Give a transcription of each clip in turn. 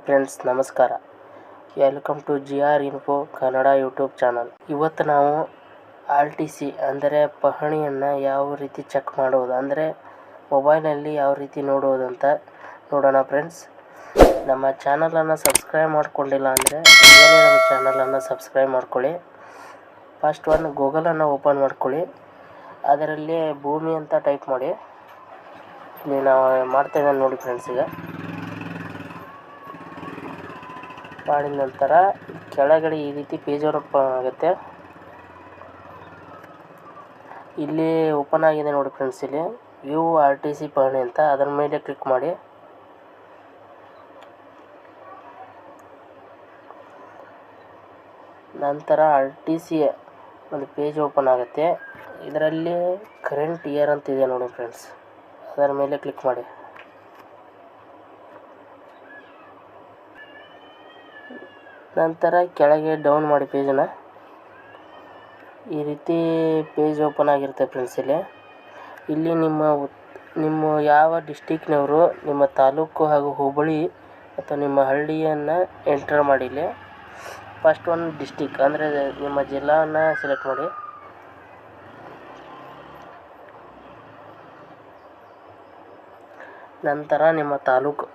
Hi friends, ನಮಸ್ಕಾರ. Welcome to GR info Kannada YouTube channel. ಇವತ್ತು ನಾವು RTC ಅಂದರೆ ಪಹಣಿಯನ್ನು ಯಾವ ರೀತಿ ಚೆಕ್ ಮಾಡೋದು, ಅಂದರೆ ಮೊಬೈಲಲ್ಲಿ ಯಾವ ರೀತಿ ನೋಡೋದು ಅಂತ ನೋಡೋಣ ಫ್ರೆಂಡ್ಸ್. ನಮ್ಮ ಚಾನಲನ್ನು ಸಬ್ಸ್ಕ್ರೈಬ್ ಮಾಡ್ಕೊಂಡಿಲ್ಲ ಅಂದರೆ ಈಗಲೇ ನಮ್ಮ ಚಾನಲನ್ನು ಸಬ್ಸ್ಕ್ರೈಬ್ ಮಾಡ್ಕೊಳ್ಳಿ. ಫಸ್ಟ್ ಗೂಗಲನ್ನು ಓಪನ್ ಮಾಡ್ಕೊಳ್ಳಿ. ಅದರಲ್ಲಿ ಭೂಮಿ ಅಂತ ಟೈಪ್ ಮಾಡಿ. ಇಲ್ಲಿ ನಾವು ಮಾಡ್ತಾಯಿದ್ದೇನೆ ನೋಡಿ ಫ್ರೆಂಡ್ಸ್. ಈಗ ಮಾಡಿದ ನಂತರ ಕೆಳಗಡೆ ಈ ರೀತಿ ಪೇಜ್ ಓಪನ್ ಆಗುತ್ತೆ. ಇಲ್ಲಿ ಓಪನ್ ಆಗಿದೆ ನೋಡಿ ಫ್ರೆಂಡ್ಸ್. ಇಲ್ಲಿ ವ್ಯೂ RTC ಪಹಣಿ ಅಂತ, ಅದರ ಮೇಲೆ ಕ್ಲಿಕ್ ಮಾಡಿ. ನಂತರ RTC ಒಂದು ಪೇಜ್ ಓಪನ್ ಆಗುತ್ತೆ. ಇದರಲ್ಲಿ ಕರೆಂಟ್ ಇಯರ್ ಅಂತ ಇದೆ ನೋಡಿ ಫ್ರೆಂಡ್ಸ್, ಅದರ ಮೇಲೆ ಕ್ಲಿಕ್ ಮಾಡಿ. ನಂತರ ಕೆಳಗೆ ಡೌನ್ ಮಾಡಿ ಪೇಜನ್ನು. ಈ ರೀತಿ ಪೇಜ್ ಓಪನ್ ಆಗಿರುತ್ತೆ ಫ್ರೆಂಡ್ಸ್. ಇಲ್ಲಿ ನಿಮ್ಮ ಯಾವ ಡಿಸ್ಟಿಕ್ನವರು, ನಿಮ್ಮ ತಾಲೂಕು ಹಾಗೂ ಹೋಬಳಿ ಅಥವಾ ನಿಮ್ಮ ಹಳ್ಳಿಯನ್ನು ಎಂಟರ್ ಮಾಡಿ. ಇಲ್ಲಿ ಫಸ್ಟ್ ಡಿಸ್ಟಿಕ್ ಅಂದರೆ ನಿಮ್ಮ ಜಿಲ್ಲಾವನ್ನು ಸೆಲೆಕ್ಟ್ ಮಾಡಿ. ನಂತರ ನಿಮ್ಮ ತಾಲೂಕು,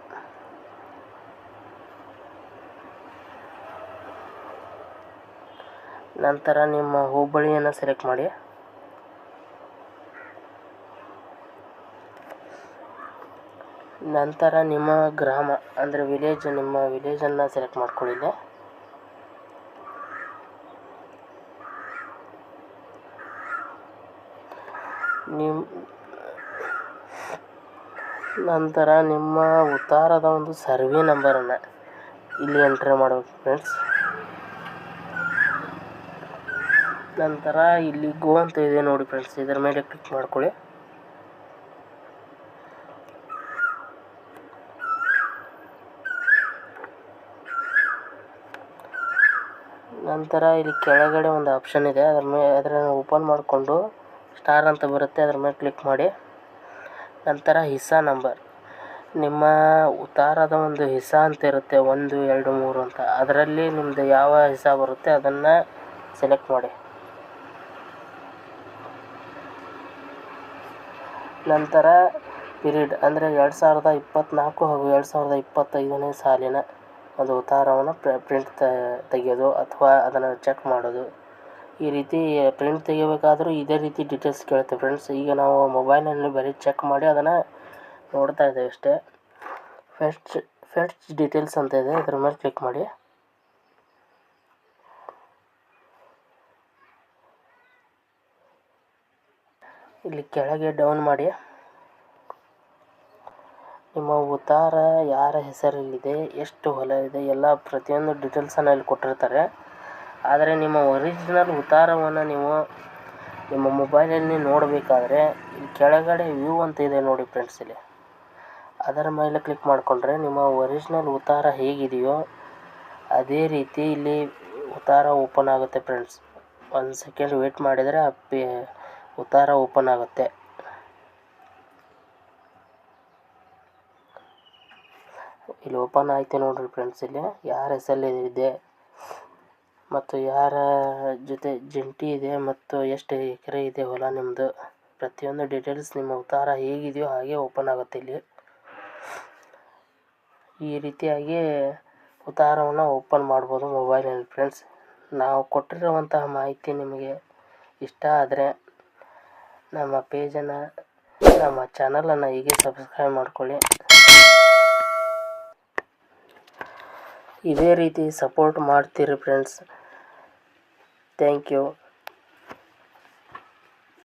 ನಂತರ ನಿಮ್ಮ ಹೋಬಳಿಯನ್ನು ಸೆಲೆಕ್ಟ್ ಮಾಡಿ. ನಂತರ ನಿಮ್ಮ ಗ್ರಾಮ ಅಂದರೆ ವಿಲೇಜ್, ನಿಮ್ಮ ವಿಲೇಜನ್ನು ಸೆಲೆಕ್ಟ್ ಮಾಡ್ಕೊಳ್ಳಿ. ನಂತರ ನಿಮ್ಮ ಉತ್ತಾರದ ಒಂದು ಸರ್ವೆ ನಂಬರನ್ನು ಇಲ್ಲಿ ಎಂಟ್ರಿ ಮಾಡಬೇಕು ಫ್ರೆಂಡ್ಸ್. ನಂತರ ಇಲ್ಲಿ ಗೋ ಅಂತ ಇದೆ ನೋಡಿ ಫ್ರೆಂಡ್ಸ್, ಇದರ ಮೇಲೆ ಕ್ಲಿಕ್ ಮಾಡ್ಕೊಳ್ಳಿ. ನಂತರ ಇಲ್ಲಿ ಕೆಳಗಡೆ ಒಂದು ಆಪ್ಷನ್ ಇದೆ, ಅದನ್ನು ಓಪನ್ ಮಾಡಿಕೊಂಡು ಸ್ಟಾರ್ ಅಂತ ಬರುತ್ತೆ, ಅದರ ಮೇಲೆ ಕ್ಲಿಕ್ ಮಾಡಿ. ನಂತರ ಹಿಸ್ಸಾ ನಂಬರ್, ನಿಮ್ಮ ಉತ್ತಾರದ ಒಂದು ಹಿಸ್ಸಾ ಅಂತ ಇರುತ್ತೆ, 1, 2, 3 ಅಂತ. ಅದರಲ್ಲಿ ನಿಮ್ಮದು ಯಾವ ಹಿಸ್ಸಾ ಬರುತ್ತೆ ಅದನ್ನು ಸೆಲೆಕ್ಟ್ ಮಾಡಿ. ನಂತರ ಪೀರಿಯಡ್ ಅಂದರೆ 2024 ಹಾಗೂ 2025ನೇ ಸಾಲಿನ ಒಂದು ಉತ್ತಾರವನ್ನು ಪ್ರಿಂಟ್ ತೆಗೆಯೋದು ಅಥವಾ ಅದನ್ನು ಚೆಕ್ ಮಾಡೋದು. ಈ ರೀತಿ ಪ್ರಿಂಟ್ ತೆಗಿಬೇಕಾದ್ರೂ ಇದೇ ರೀತಿ ಡೀಟೇಲ್ಸ್ ಕೇಳುತ್ತೆ ಫ್ರೆಂಡ್ಸ್. ಈಗ ನಾವು ಮೊಬೈಲ್ನಲ್ಲಿ ಬರೀ ಚೆಕ್ ಮಾಡಿ ಅದನ್ನು ನೋಡ್ತಾ ಇದ್ದೇವೆ ಅಷ್ಟೇ. ಫೆಟ್ಚ್ ಡೀಟೇಲ್ಸ್ ಅಂತ ಇದೆ, ಅದರ ಮೇಲೆ ಕ್ಲಿಕ್ ಮಾಡಿ. ಇಲ್ಲಿ ಕೆಳಗೆ ಡೌನ್ ಮಾಡಿ. ನಿಮ್ಮ ಉತ್ತಾರ ಯಾರ ಹೆಸರಲ್ಲಿದೆ, ಎಷ್ಟು ಹೊಲ ಇದೆ, ಎಲ್ಲ ಪ್ರತಿಯೊಂದು ಡೀಟೇಲ್ಸನ್ನು ಇಲ್ಲಿ ಕೊಟ್ಟಿರ್ತಾರೆ. ಆದರೆ ನಿಮ್ಮ ಒರಿಜಿನಲ್ ಉತ್ತಾರವನ್ನು ನೀವು ನಿಮ್ಮ ಮೊಬೈಲಲ್ಲಿ ನೋಡಬೇಕಾದ್ರೆ ಇಲ್ಲಿ ಕೆಳಗಡೆ ವ್ಯೂ ಅಂತ ಇದೆ ನೋಡಿ ಫ್ರೆಂಡ್ಸ್. ಇಲ್ಲಿ ಅದರ ಮೇಲೆ ಕ್ಲಿಕ್ ಮಾಡಿಕೊಂಡ್ರೆ ನಿಮ್ಮ ಒರಿಜಿನಲ್ ಉತ್ತಾರ ಹೇಗಿದೆಯೋ ಅದೇ ರೀತಿ ಇಲ್ಲಿ ಉತ್ತಾರ ಓಪನ್ ಆಗುತ್ತೆ ಫ್ರೆಂಡ್ಸ್. 1 ಸೆಕೆಂಡ್ ವೇಟ್ ಮಾಡಿದರೆ ಉತ್ತಾರ ಓಪನ್ ಆಗುತ್ತೆ. ಇಲ್ಲಿ ಓಪನ್ ಆಯ್ತು ನೋಡ್ರಿ ಫ್ರೆಂಡ್ಸ್. ಇಲ್ಲಿ ಯಾರ ಹೆಸರಲ್ಲಿದೆ ಮತ್ತು ಯಾರ ಜೊತೆ ಜಂಟಿ ಇದೆ ಮತ್ತು ಎಷ್ಟು ಎಕರೆ ಇದೆ ಹೊಲ ನಿಮ್ಮದು, ಪ್ರತಿಯೊಂದು ಡೀಟೇಲ್ಸ್ ನಿಮ್ಮ ಉತ್ತಾರ ಹೇಗಿದೆಯೋ ಹಾಗೆ ಓಪನ್ ಆಗುತ್ತೆ. ಇಲ್ಲಿ ಈ ರೀತಿಯಾಗಿ ಉತ್ತಾರವನ್ನು ಓಪನ್ ಮಾಡ್ಬೋದು ಮೊಬೈಲಲ್ಲಿ ಫ್ರೆಂಡ್ಸ್. ನಾವು ಕೊಟ್ಟಿರುವಂತಹ ಮಾಹಿತಿ ನಿಮಗೆ ಇಷ್ಟ ಆದರೆ ನಮ್ಮ ಪೇಜನ್ನು, ನಮ್ಮ ಚಾನಲನ್ನು ಹೀಗೆ ಸಬ್ಸ್ಕ್ರೈಬ್ ಮಾಡ್ಕೊಳ್ಳಿ. ಇದೇ ರೀತಿ ಸಪೋರ್ಟ್ ಮಾಡ್ತೀರಿ ಫ್ರೆಂಡ್ಸ್. Thank you.